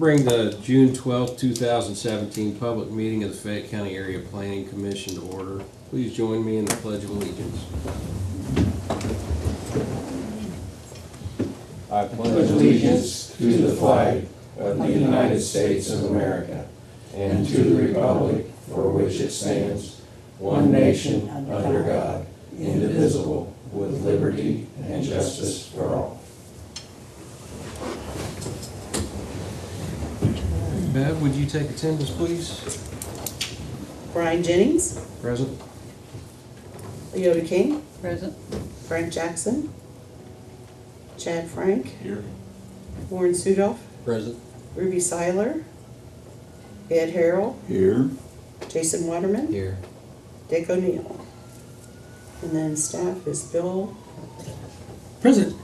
bring the June 12th, 2017 public meeting of the Fayette County Area Planning Commission to order. Please join me in the Pledge of Allegiance. I pledge allegiance to the flag of the United States of America and to the republic for which it stands, one nation, under God, indivisible, with liberty and justice for all. Bev, would you take attendance, please? Brian Jennings, Present. Leota King, Present. Frank Jackson, Chad Frank, Here. Warren Sudoff, Present. Ruby Seiler, Ed Harrell, Here. Jason Waterman, Here. Dick O'Neill. And then staff is Bill, Present.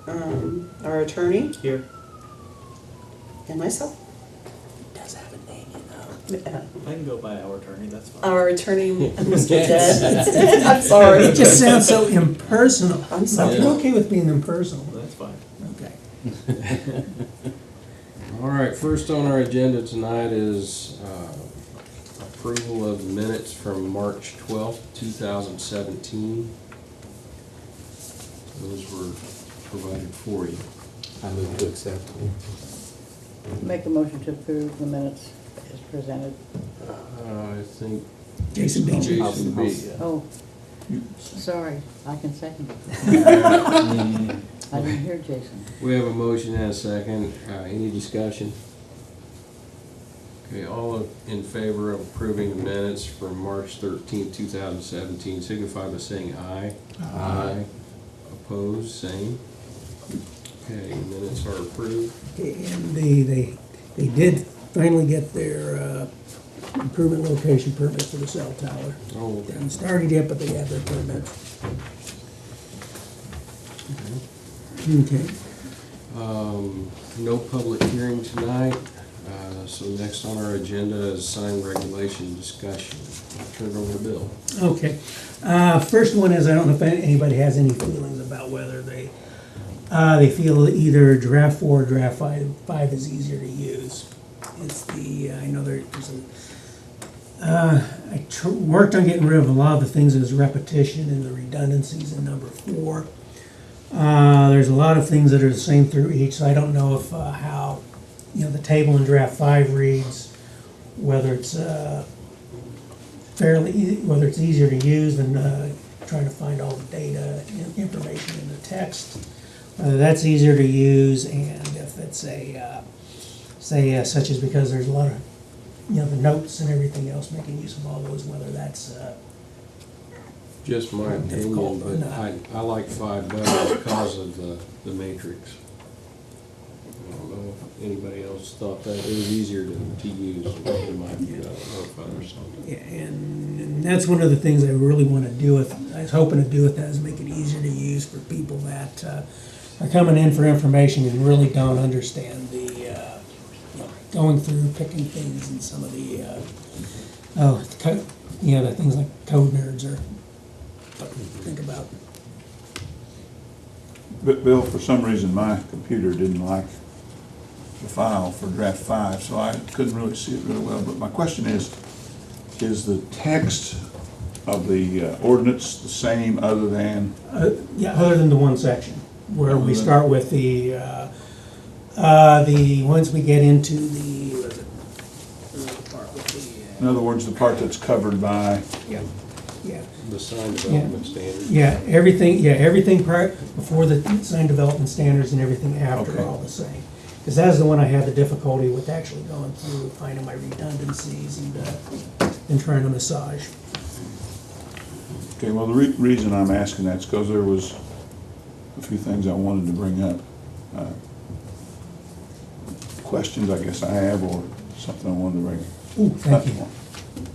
our attorney, Here. and myself. Does have a name, you know. Uh, I can go by our attorney, that's fine. Our attorney, Mr. Ted. I'm sorry. It just sounds so impersonal. I'm sorry. I'm okay with being impersonal. That's fine. Okay. All right, first on our agenda tonight is approval of minutes from March 12th, 2017. Those were provided for you. I move to accept. Make a motion to approve the minutes as presented. I think Jason beat you. Jason beat you. Oh, sorry, I can second it. I didn't hear Jason. We have a motion and a second. Any discussion? Okay, all in favor of approving the minutes from March 13th, 2017, signify by saying aye. Aye. Opposed, same. Okay, minutes are approved. Okay, and they did finally get their improvement location permit for the cell tower. Oh, They haven't started yet, but they have their permit. Okay. No public hearing tonight, so next on our agenda is sign regulation discussion. I'll turn it over to Bill. Okay. First one is, I don't know if anybody has any feelings about whether they feel either draft 4 or draft 5 is easier to use. It's the, I know there's worked on getting rid of a lot of the things as repetition and the redundancies in number 4. There's a lot of things that are the same through each, so I don't know if how, the table in draft 5 reads, whether it's whether it's easier to use than trying to find all the data and information in the text. Whether that's easier to use, and if it's such as because there's a lot of, the notes and everything else, making use of all those, whether that's Just my opinion, Difficult, but no. I like 5 better because of the matrix. I don't know if anybody else thought that. It was easier to use in my view. I don't know if others thought that. Yeah, and that's one of the things I really want to do with, I was hoping to do with that, is make it easier to use for people that are coming in for information and really don't understand the, going through, picking things, and some of the, the things like code nerds are, think about. But Bill, for some reason, my computer didn't like the file for draft 5, so I couldn't really see it really well. But my question is the text of the ordinance the same other than? Other than the one section, where we start with the once we get into the, what is it? The part with In other words, the part that's covered by? yeah. The sign development standards. Everything prior, before the sign development standards and everything after Okay. are all the same. Because that's the one I had the difficulty with actually going through, finding my redundancies and trying to massage. Okay, well, the reason I'm asking that is because there was a few things I wanted to bring up. Questions, I guess I have, or something I wanted to bring. Ooh, thank you.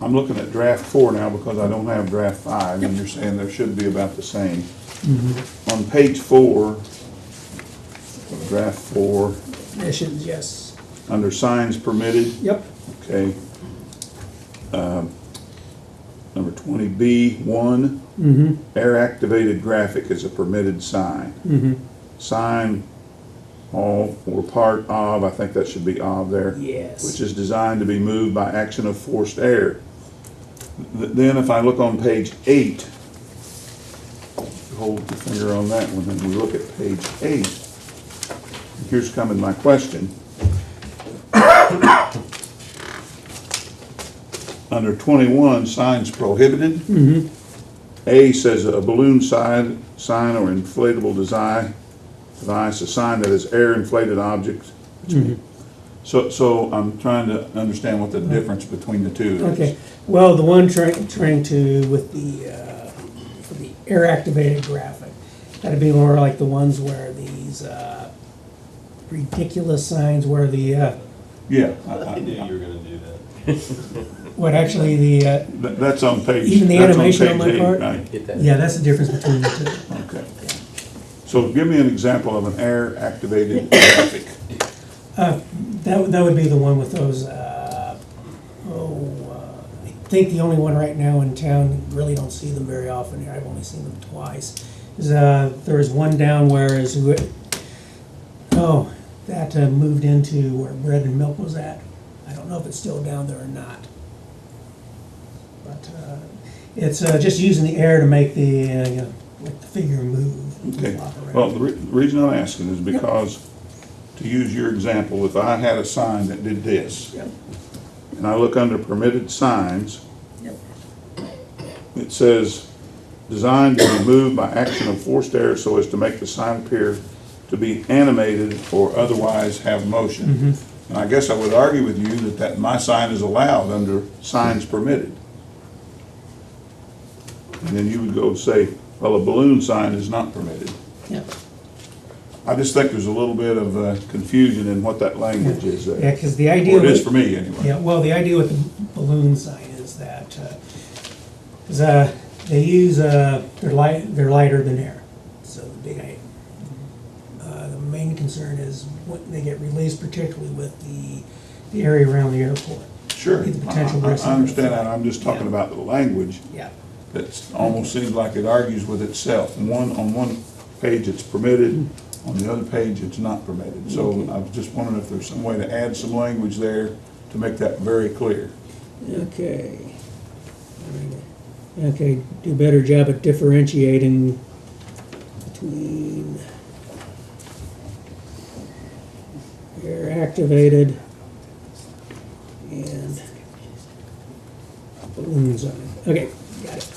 I'm looking at draft 4 now because I don't have draft 5, and you're saying there should be about the same. On page 4, of draft 4, Missions, yes. under signs permitted, Yep. okay. Number 20B1, air-activated graphic is a permitted sign. Sign all or part of, I think that should be of there. Yes. Which is designed to be moved by action of forced air. Then if I look on page 8, hold your finger on that one, and we look at page 8, here's coming my question. Under 21, signs prohibited. A says a balloon sign or inflatable device, a sign that is air-inflated object. So I'm trying to understand what the difference between the two is. Okay, well, the one trying to, with for the air-activated graphic, that'd be more like the ones where these ridiculous signs where the, Yeah, I knew you were gonna do that. what actually the, that's on page. Even the that's animation on page my 8, part? right? Get that? yeah, that's the difference between the two. Okay. So give me an example of an air-activated graphic. That would be the one with those, I think the only one right now in town, really don't see them very often here, I've only seen them twice. Is, there's one down where that moved into where Bread and Milk was at. I don't know if it's still down there or not. But, it's, just using the air to make the, like the figure move. Okay, flop around. well, the reason I'm asking is because, to use your example, if I had a sign that did this, Yep. and I look under permitted signs, Yep. it says, designed to be moved by action of forced air so as to make the sign appear to be animated or otherwise have motion. And I guess I would argue with you that my sign is allowed under signs permitted. And then you would go say, well, a balloon sign is not permitted. Yeah. I just think there's a little bit of confusion in what that language is there. Yeah, because the idea. Or it is with- for me, anyway. Yeah, well, the idea with the balloon sign is that, they use, they're lighter than air. So the big, the main concern is when they get released, particularly with the area around the airport. Sure, The potential I risk of understand that, flight. I'm just talking Yeah. about the language Yeah, that almost seems like it argues with itself. On one page it's permitted, on the other page it's not permitted. So I was just wondering if there's some way to add some language there to make that very clear. okay. Okay, do a better job at differentiating between air activated and balloon sign. Okay, got it.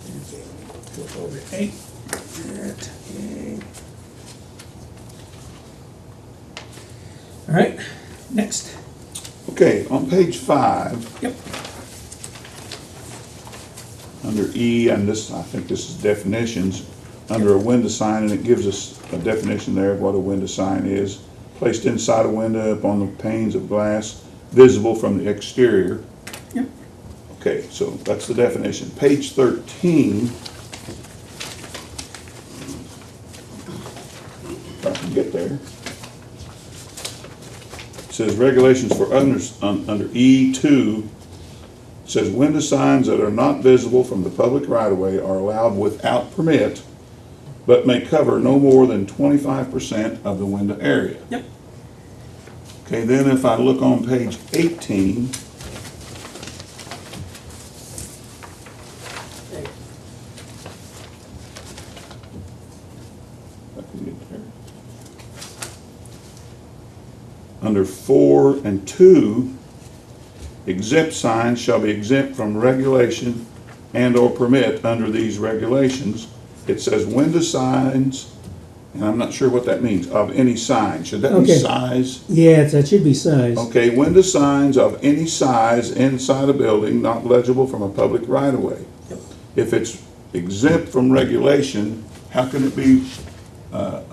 Okay, flip over to 8. Okay. All right, next. Okay, on page 5, Yep. under E, and this, I think this is definitions, under a window sign, and it gives us a definition there of what a window sign is. Placed inside a window upon the panes of glass, visible from the exterior. Yep. Okay, so that's the definition. Page 13. If I can get there. It says regulations for under E2, says window signs that are not visible from the public right-of-way are allowed without permit, but may cover no more than 25% of the window area. Yep. Okay, then if I look on page 18, I can get there. Under 4 and 2, exempt signs shall be exempt from regulation and/or permit under these regulations. It says window signs, and I'm not sure what that means, of any sign. Should that be Okay. size? Yeah, that should be size. Okay, window signs of any size inside a building not legible from a public right-of-way. Yep. If it's exempt from regulation, how can it be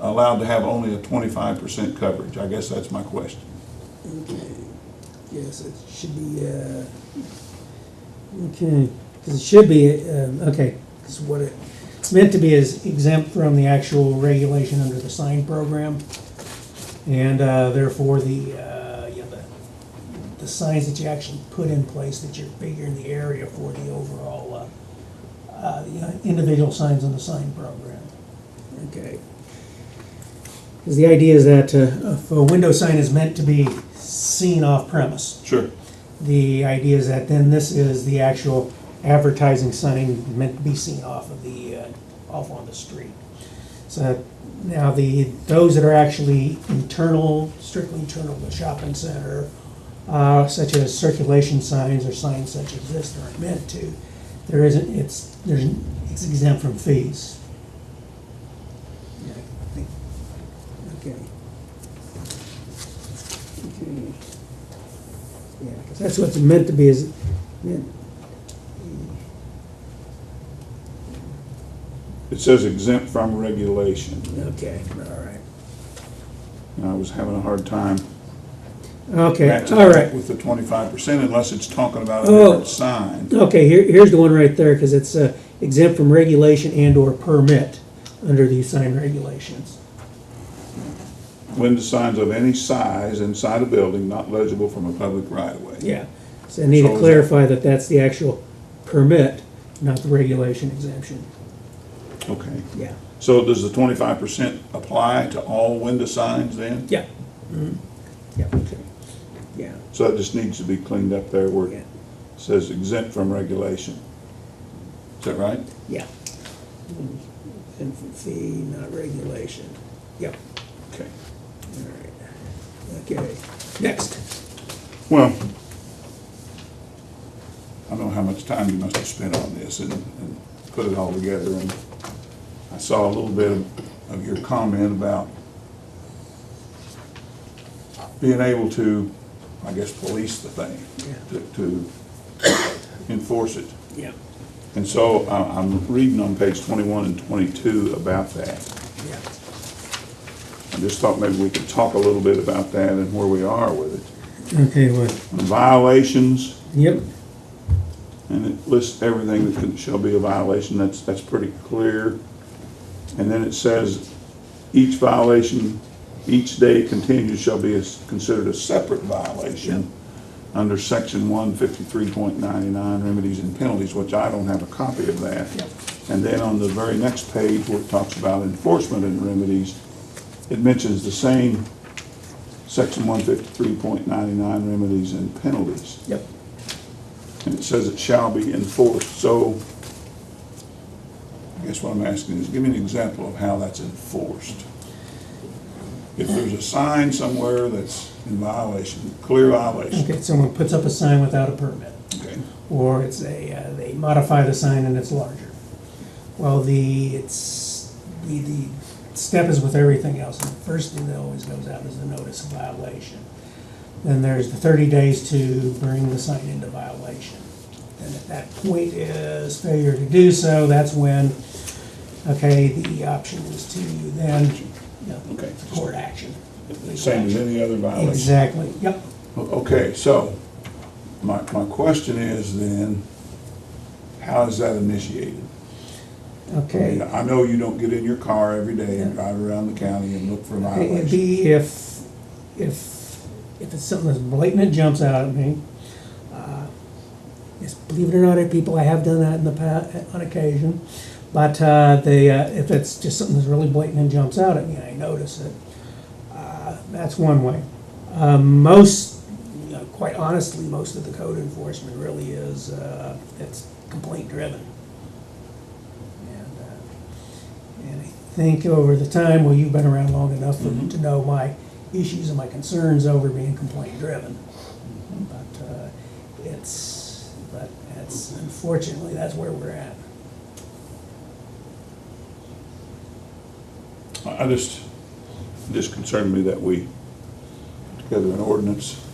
allowed to have only a 25% coverage? I guess that's my question. Yes, it should be, okay, because it should be, okay, because what it's meant to be is exempt from the actual regulation under the sign program. And therefore, the signs that you actually put in place, that you're figuring the area for the overall, individual signs on the sign program. Okay. Because the idea is that if a window sign is meant to be seen off premise, Sure. the idea is that then this is the actual advertising sign meant to be seen off of off on the street. So now those that are actually internal, strictly internal to the shopping center, such as circulation signs or signs such as this that aren't meant to, it's exempt from fees. Yeah, I think- Okay. Okay. Yeah, 'cause that's what it's meant to be, is meant. It says exempt from regulation, Okay, all right. and I was having a hard time Okay, matching all that right. with the 25% unless it's talking about a Oh. different sign. Okay, here's the one right there, because it's exempt from regulation and/or permit under these sign regulations. Window signs of any size inside a building not legible from a public right-of-way. Yeah, so I need So to is clarify that that's the actual permit, not the regulation exemption. Okay. Yeah. So does the 25% apply to all window signs then? Yeah. Mhm. Yeah, okay. Yeah, So that just needs to be cleaned up there where yeah, it says exempt from regulation. Is that right? yeah. And fee, not regulation. Yep, Okay. all right. Okay, next. Well, I don't know how much time you must have spent on this and put it all together, and I saw a little bit of your comment about being able to, I guess, police the thing, Yeah. to enforce it. Yeah, And so I'm reading on page 21 and 22 about that. yeah. I just thought maybe we could talk a little bit about that and where we are with it. Okay, well, Violations, yep, and it lists everything that shall be a violation. That's pretty clear. And then it says, each violation, each day continued shall be considered a separate violation under section 153.99, remedies and penalties, which I don't have a copy of that. Yep. And then on the very next page where it talks about enforcement and remedies, it mentions the same section 153.99, remedies and penalties. yep. And it says it shall be enforced. So I guess what I'm asking is, give me an example of how that's enforced. If there's a sign somewhere that's in violation, clear violation, Okay, someone puts up a sign without a permit, okay? or it's they modify the sign and it's larger. Well, the step is with everything else. The first thing that always goes out is the notice of violation. Then there's the 30 days to bring the sign into violation. And at that point is failure to do so, that's when, okay, the option is to then, Okay. court action. Same as any other violation. Exactly, yep. Okay, so my question is then, how is that initiated? I Okay. mean, I know you don't get in your car every day and drive around the county and look for It'd violations. be if it's something that's blatant that jumps out at me. Yes, believe it or not, people, I have done that in the past, on occasion. But if it's just something that's really blatant and jumps out at me, and I notice it, that's one way. Quite honestly, most of the code enforcement really is, it's complaint driven. And I think over the time, well, you've been around long enough to know my issues and my concerns over being complaint driven. But that's, unfortunately, that's where we're at. I just concerned me that we put together an ordinance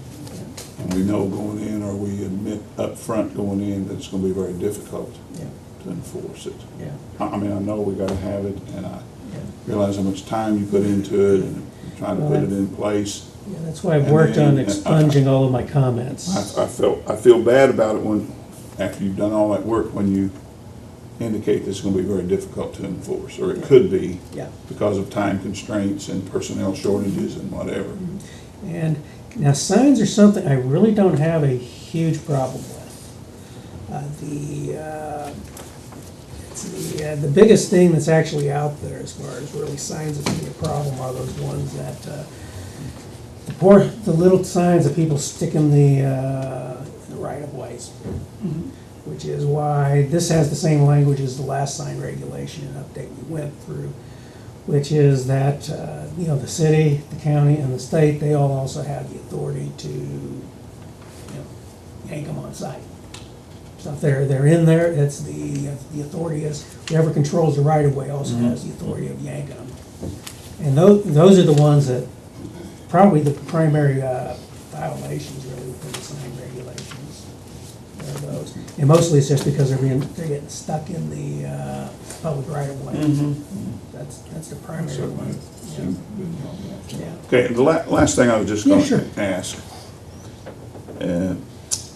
and we know going in, or we admit up front going in, that it's gonna be very difficult Yeah, to enforce it. yeah, I mean, I know we gotta have it, and I yeah. realize how much time you put into it and trying to put it in place. Yeah, that's why I've worked on expunging all of my comments. I feel bad about it when, after you've done all that work, when you indicate that it's gonna be very difficult to enforce, or it could be Yeah. because of time constraints and personnel shortages and whatever. And now signs are something I really don't have a huge problem with. The biggest thing that's actually out there as far as really signs of being a problem are those ones that, the little signs that people stick in the right-of-ways. Which is why this has the same language as the last sign regulation and update we went through, which is that, the city, the county, and the state, they all also have the authority to, yank them on site. So if they're in there, it's the authority is, whoever controls the right-of-way also has the authority of yanking them. And those are the ones that, probably the primary violations really within the sign regulations. Are those. And mostly it's just because they're getting stuck in the public right-of-way. That's the primary one. Yeah. Okay, the last thing I was just Yeah, going sure. to ask.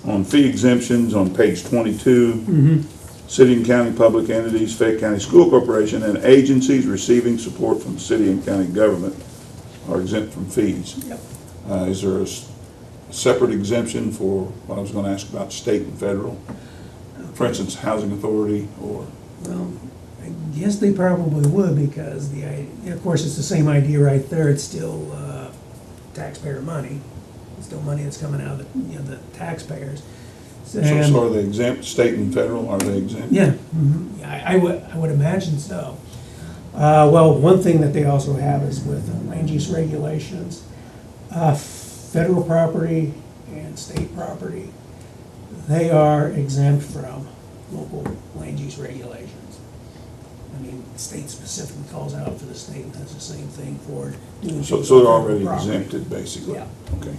On fee exemptions on page 22, city and county public entities, Fayette County School Corporation, and agencies receiving support from city and county government are exempt from fees. Yep. Is there a separate exemption for what I was going to ask about state and federal? For instance, housing authority or? Well, I guess they probably would because of course, it's the same idea right there. It's still taxpayer money. It's still money that's coming out of the taxpayers. So are they exempt, state and federal, are they exempt? Yeah, yeah, I would imagine so. Well, one thing that they also have is with land use regulations, federal property and state property, they are exempt from local land use regulations. I mean, the state specifically calls out for the state and does the same thing for doing. So they're already exempted, basically? Yeah. Okay.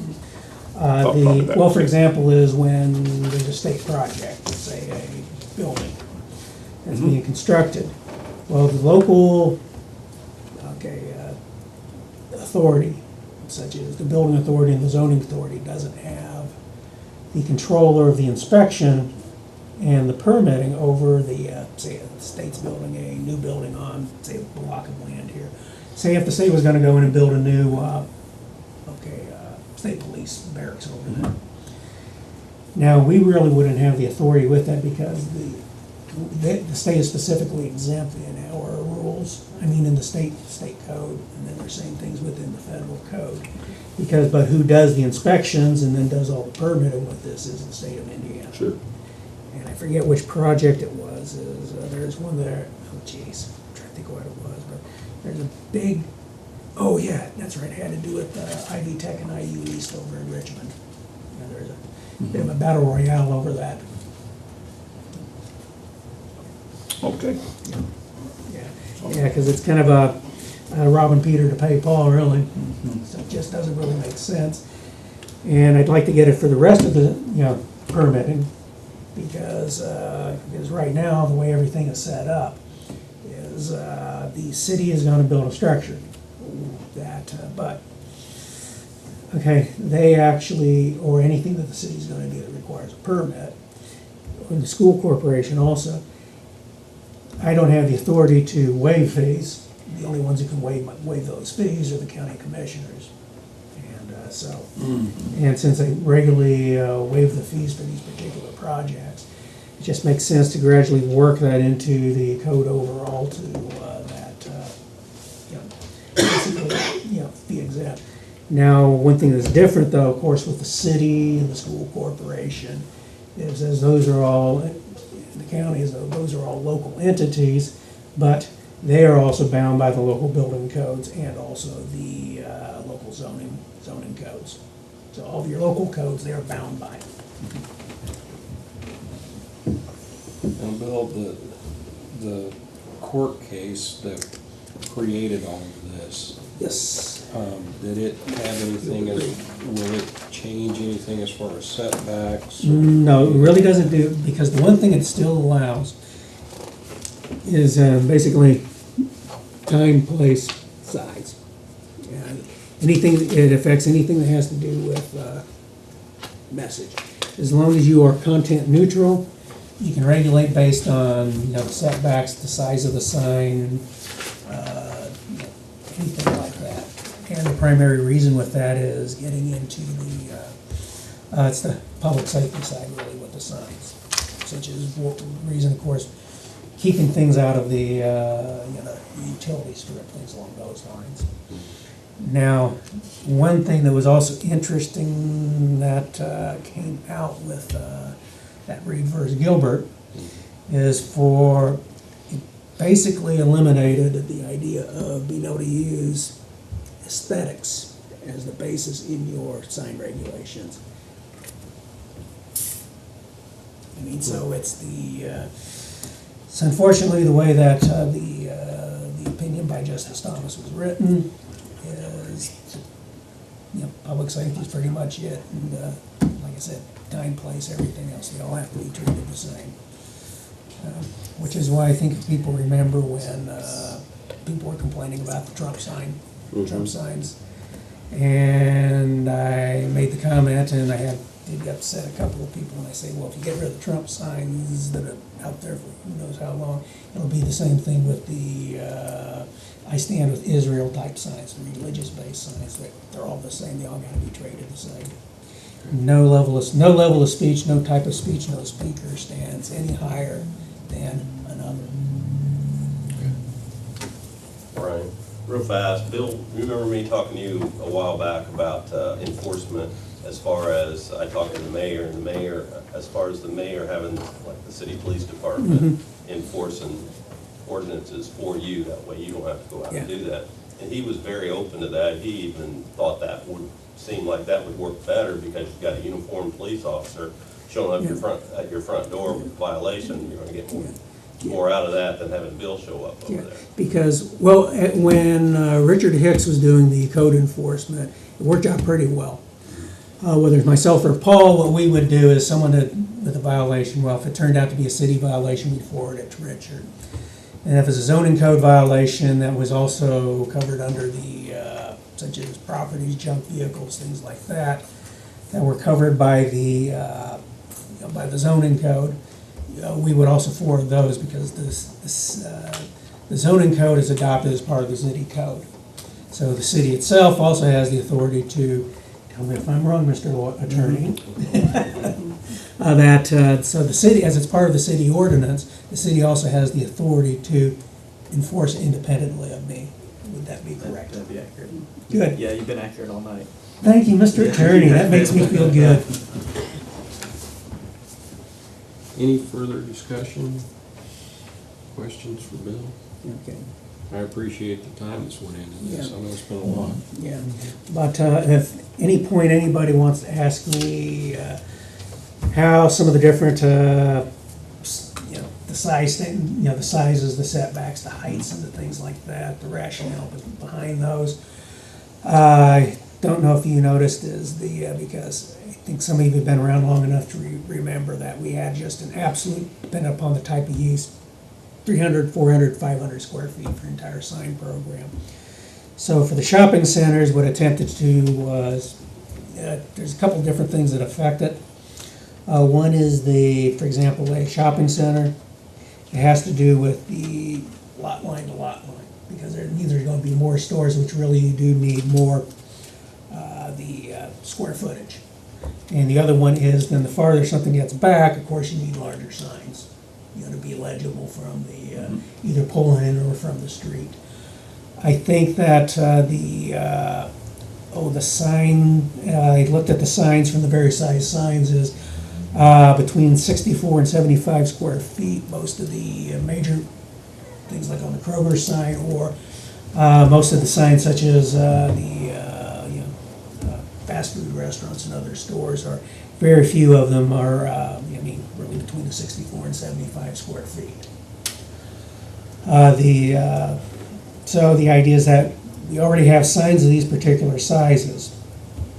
Well, for example, is when there's a state project, let's say a building that's being constructed. Well, the local, authority, such as the building authority and the zoning authority, doesn't have the control of the inspection and the permitting over the, say, the state's building a new building on, say, a block of land here. Say if the state was gonna go in and build a new, state police barracks over there. Now, we really wouldn't have the authority with that because the state is specifically exempt in our rules. I mean, in the state code, and then there's same things within the federal code. But who does the inspections and then does all the permitting with this is the state of Indiana. Sure. And I forget which project it was. There's one there, I'm trying to think what it was, but there's a big, oh yeah, that's right, it had to do with Ivy Tech and IU East over in Richmond. There's a bit of a battle royale over that. Okay. Yeah, because it's kind of a robbing Peter to pay Paul, really. So it just doesn't really make sense. And I'd like to get it for the rest of the, permitting, because right now, the way everything is set up is the city is gonna build a structure they actually, or anything that the city's gonna do that requires a permit, or the school corporation also, I don't have the authority to waive fees. The only ones who can waive those fees are the county commissioners. And since they regularly waive the fees for these particular projects, it just makes sense to gradually work that into the code overall to basically, be exempt. Now, one thing that's different though, of course, with the city and the school corporation, is as those are all, the counties, those are all local entities, but they are also bound by the local building codes and also the local zoning codes. So all of your local codes, they are bound by. And Bill, the court case that created all of this, Yes. did it have anything, will it change anything as far as setbacks? No, it really doesn't do, because the one thing it still allows is basically time, place, size. And anything, it affects anything that has to do with message. As long as you are content neutral, you can regulate based on, the setbacks, the size of the sign, anything like that. And the primary reason with that is getting into it's the public safety side really with the signs. Such as reason, of course, keeping things out of the, utility strip, things along those lines. Now, one thing that was also interesting that came out with that Reed versus Gilbert is it basically eliminated the idea of being able to use aesthetics as the basis in your sign regulations. I mean, so it's unfortunately the way that the opinion by Justice Thomas was written is, public safety is pretty much it, and like I said, time, place, everything else, they all have to be treated the same. Which is why I think if people remember when people were complaining about the Trump signs, and I made the comment, and I did upset a couple of people, and I say, well, if you get rid of the Trump signs that are out there for who knows how long, it'll be the same thing with the I stand with Israel type signs, the religious-based signs. They're all the same. They all got to be treated the same. No level of speech, no type of speech, no speaker stands any higher than another. Brian, real fast, Bill, you remember me talking to you a while back about enforcement as far as, I talked to the mayor, and the mayor, as far as the mayor having, like, the city police department enforcing ordinances for you, that way you don't have to go out and do that. And he was very open to that. He even thought that would seem like that would work better because you've got a uniformed police officer showing up at your front door with a violation. You're gonna get more out of that than having Bill show up over there. Because, when Richard Hicks was doing the code enforcement, it worked out pretty well. Whether it's myself or Paul, what we would do is someone with a violation, well, if it turned out to be a city violation, we'd forward it to Richard. And if it's a zoning code violation that was also covered under the, such as properties, junk vehicles, things like that were covered by the zoning code, we would also forward those because the zoning code is adopted as part of the city code. So the city itself also has the authority to, tell me if I'm wrong, Mr. Attorney, so the city, as it's part of the city ordinance, the city also has the authority to enforce independently of me. Would that be correct? That'd be accurate. Good. Yeah, you've been accurate all night. Thank you, Mr. Attorney. That makes me feel good. Any further discussion? Questions for Bill? Okay. I appreciate the time that's went into this. I know it's been a lot. Yeah, but if any point anybody wants to ask me how some of the different, the size thing, the sizes, the setbacks, the heights, and the things like that, the rationale behind those. I don't know if you noticed is because I think some of you have been around long enough to remember that we had just an absolute, depending upon the type of use, 300, 400, 500 square feet for an entire sign program. So for the shopping centers, what I attempted to do was, there's a couple different things that affect it. One is for example, a shopping center. It has to do with the lot line to lot line, because there's either going to be more stores, which really you do need more the square footage. And the other one is then the farther something gets back, of course, you need larger signs, to be legible from the either pulling in or from the street. I think that the sign, I looked at the signs from the various size signs, is between 64 and 75 square feet. Most of the major things like on the Kroger sign, or most of the signs such as fast food restaurants and other stores, are very few of them are, really between the 64 and 75 square feet. So the idea is that we already have signs of these particular sizes.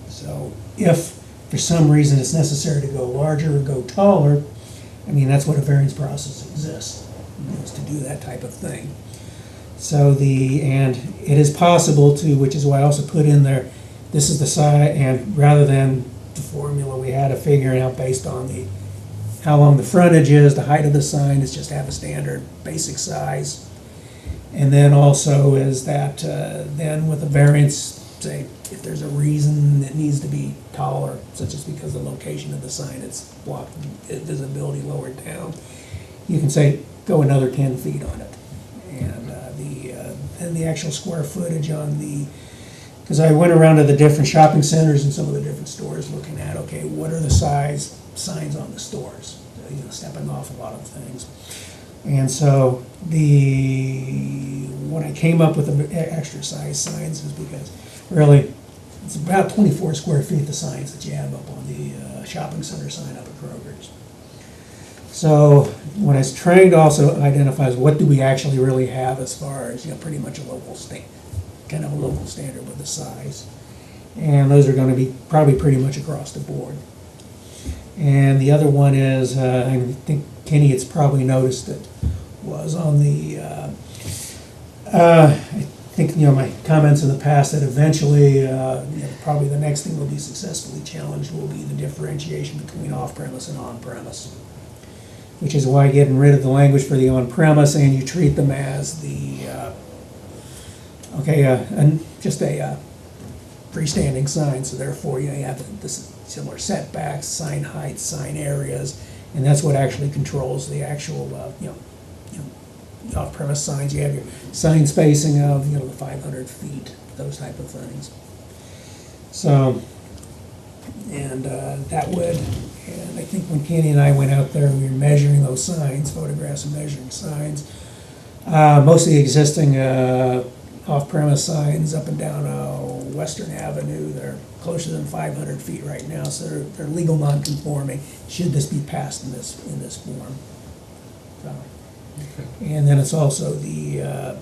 So if for some reason it's necessary to go larger or go taller, that's what a variance process exists, is to do that type of thing. So and it is possible to, which is why I also put in there, this is the size, and rather than the formula we had of figuring out based on how long the frontage is, the height of the sign, is just have a standard basic size. And then also is that then with a variance, say if there's a reason it needs to be taller, such as because of the location of the sign, it's blocked visibility lower down, you can say go another 10 feet on it. And and the actual square footage on the, because I went around to the different shopping centers and some of the different stores looking at, okay, what are the size signs on the stores? Stepping off a lot of things. And so when I came up with the extra size signs is because really it's about 24 square feet, the signs that you have up on the shopping center sign up at Kroger's. So when I was trying to also identify what do we actually really have as far as, pretty much a local kind of a local standard with the size. And those are gonna be probably pretty much across the board. And the other one is, I think Kenny has probably noticed it, was on the, I think, my comments in the past that eventually, probably the next thing will be successfully challenged will be the differentiation between off-premise and on-premise. Which is why getting rid of the language for the on-premise and you treat them as just a freestanding sign, so therefore you have the similar setbacks, sign heights, sign areas, and that's what actually controls the actual, off-premise signs. You have your sign spacing of, the 500 feet, those type of things. So, and that would, and I think when Kenny and I went out there, we were measuring those signs, photographs and measuring signs. Most of the existing off-premise signs up and down Western Avenue, they're closer than 500 feet right now, so they're legal non-conforming, should this be passed in this form. So, and then it's also the,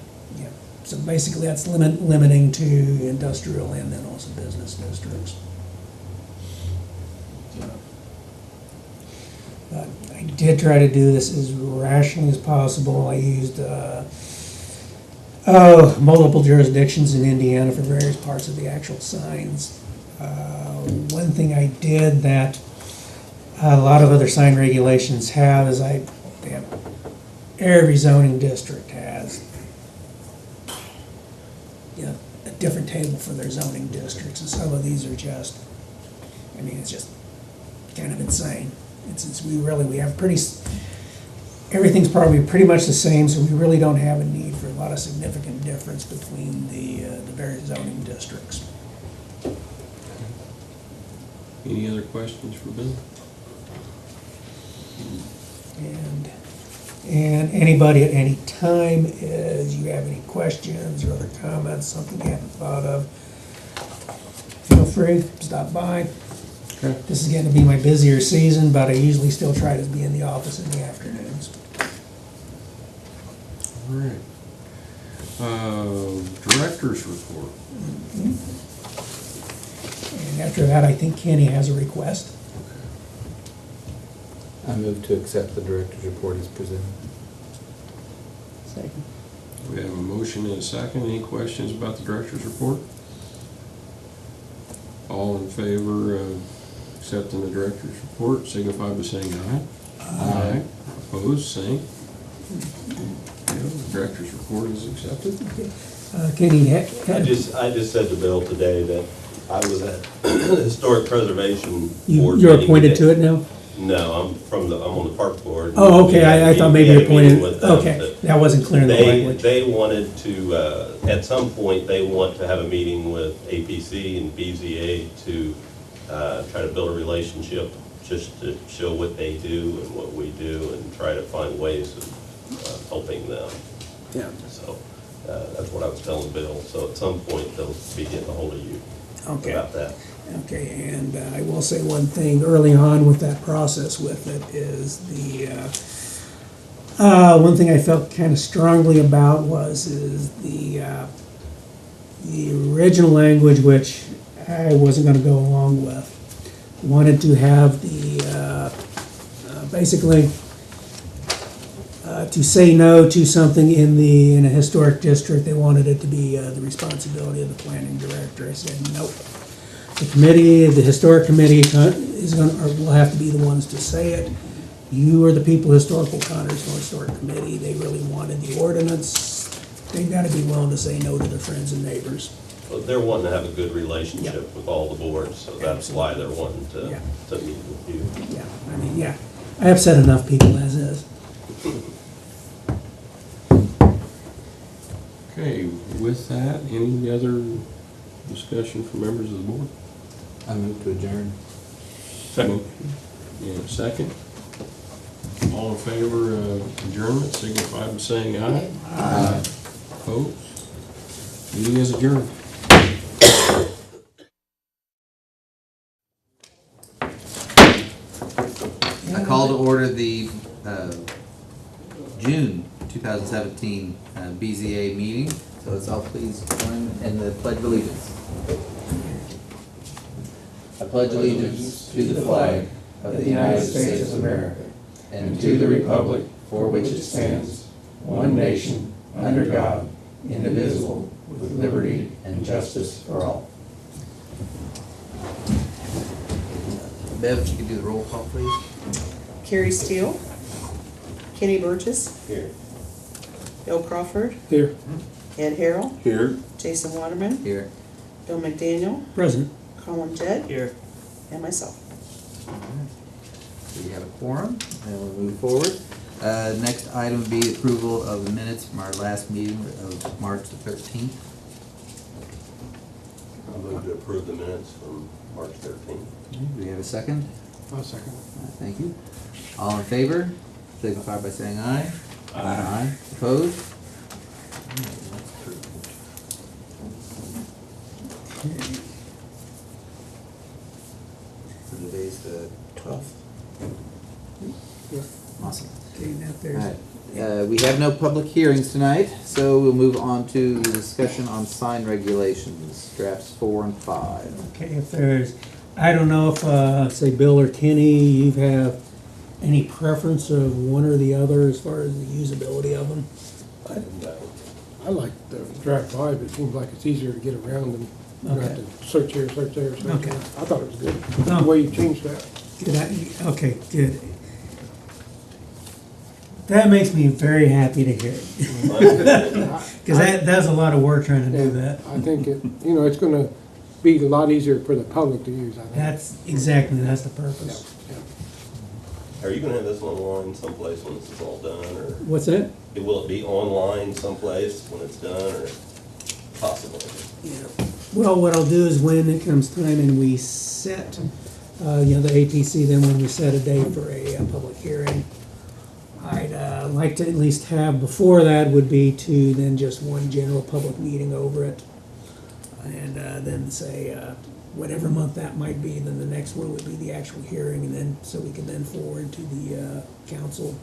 so basically that's limiting to industrial and then also business districts. But I did try to do this as rationally as possible. I used multiple jurisdictions in Indiana for various parts of the actual signs. One thing I did that a lot of other sign regulations have is every zoning district has a different table for their zoning districts, and some of these are just, it's just kind of insane. And since we have everything's probably pretty much the same, so we really don't have a need for a lot of significant difference between the various zoning districts. Any other questions for Bill? And anybody at any time, as you have any questions or other comments, something you haven't thought of, feel free, stop by. Okay. This is getting to be my busier season, but I usually still try to be in the office in the afternoons. All right. Director's report. And after that, I think Kenny has a request. I move to accept the director's report as presented. Second. We have a motion and a second. Any questions about the director's report? All in favor of accepting the director's report, signify by saying aye. Aye. Opposed, same. The director's report is accepted. Kenny, I just said to Bill today that I was at the Historic Preservation Board. you're meeting appointed today. to it now? No, I'm on the park board. Oh, okay, I thought maybe you're appointed, We had a meeting with them okay, that that wasn't clear in the language. They wanted to, at some point, they want to have a meeting with APC and BZA to try to build a relationship, just to show what they do and what we do and try to find ways of helping them. Yeah. So that's what I was telling Bill. So at some point, they'll be getting a hold of you Okay. about that. Okay, and I will say one thing early on with that process with it is one thing I felt kind of strongly about is the original language, which I wasn't going to go along with, wanted to have basically to say no to something in a historic district. They wanted it to be the responsibility of the planning director. I said nope. The committee, the historic committee will have to be the ones to say it. You are the people, Historical Connersville Historic Committee. They really wanted the ordinance. They've got to be willing to say no to their friends and neighbors. Well, they're wanting to have a good relationship Yeah. with all the boards, so that's why they're wanting Yeah. to meet with you. Yeah, I have said enough people as is. Okay, with that, any other discussion from members of the board? I move to adjourn. Second. Yeah, second. All in favor of adjournment, signify by saying aye. Aye. Opposed? Meeting is adjourned. I call to order the June 2017 BZA meeting. So let's all please join in the Pledge of Allegiance. I pledge allegiance to the flag of the United States of America and to the republic for which it stands, one nation, under God, indivisible, with liberty and justice for all. Bev, if you could do the roll call, please. Carrie Steele, Kenny Burgess, Here. Bill Crawford, Here. Ed Harrell, Here. Jason Waterman, Here. Bill McDaniel, Present. Colin Jett, Here. and myself. We have a quorum, and we'll move forward. Next item would be approval of the minutes from our last meeting of March the 13th. I move to approve the minutes from March 13th. Do we have a second? I'll second. Thank you. All in favor, signify by saying aye. Aye. Opposed? Alright, that's approved. So today's the 12th. Awesome. Okay, now All there's, right, we have no public hearings tonight, so we'll move on to the discussion on sign regulations, drafts 4 and 5. okay, if there's, I don't know if, say Bill or Kenny, you have any preference of one or the other as far as the usability of them? I like the draft 5, it seems like it's easier to get around than you have to search here, search there, search there. Okay. I thought it was good, Oh. the way you changed that. Good, okay, good. That makes me very happy to hear it. Because that's a lot of work trying to do that. I think it, it's gonna be a lot easier for the public to use, I think. That's the purpose. Yeah. Are you gonna have this online someplace when this is all done, or What's that? will it be online someplace when it's done, or possibly? Well, what I'll do is when it comes time and we set, the APC, then when we set a date for a public hearing, I'd like to at least have, before that would be to then just one general public meeting over it. And then say, whatever month that might be, then the next one would be the actual hearing, and then, so we can then forward to the council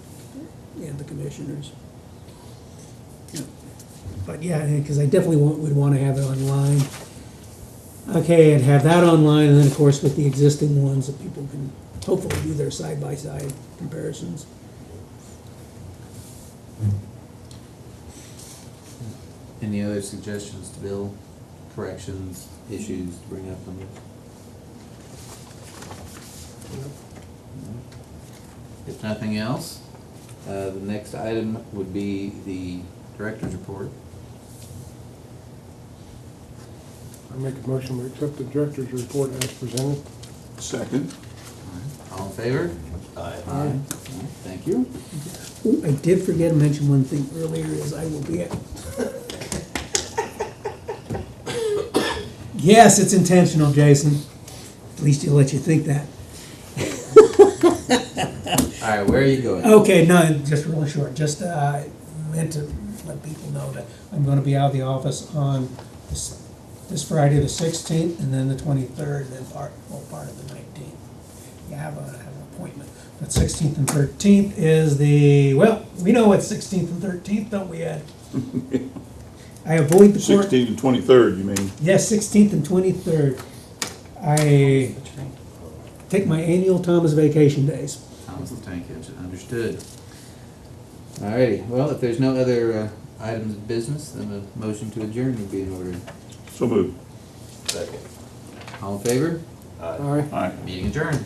and the commissioners. But yeah, because I definitely would want to have it online. Okay, and have that online, and then of course with the existing ones that people can hopefully do their side-by-side comparisons. Any other suggestions to Bill? Corrections, issues to bring up on this? If nothing else, the next item would be the director's report. I make a motion to accept the director's report as presented. Second. All in favor? Aye. Thank you. Ooh, I did forget to mention one thing earlier, is I will be at... Yes, it's intentional, Jason. At least he'll let you think that. All right, where are you going? Okay, no, just really short. Just meant to let people know that I'm going to be out of the office on this Friday, the 16th, and then the 23rd, and then part of the 19th. You have an appointment. But 16th and 13th is we know what 16th and 13th, don't we, Ed? I avoid the court. 16th and 23rd, you mean? Yes, 16th and 23rd. I take my annual Thomas vacation days. Thomas the Tank Engine, understood. All righty, well, if there's no other items of business, then a motion to adjourn would be in order. So moved. Second. All in favor? Aye. Aye. Aye. Meeting adjourned.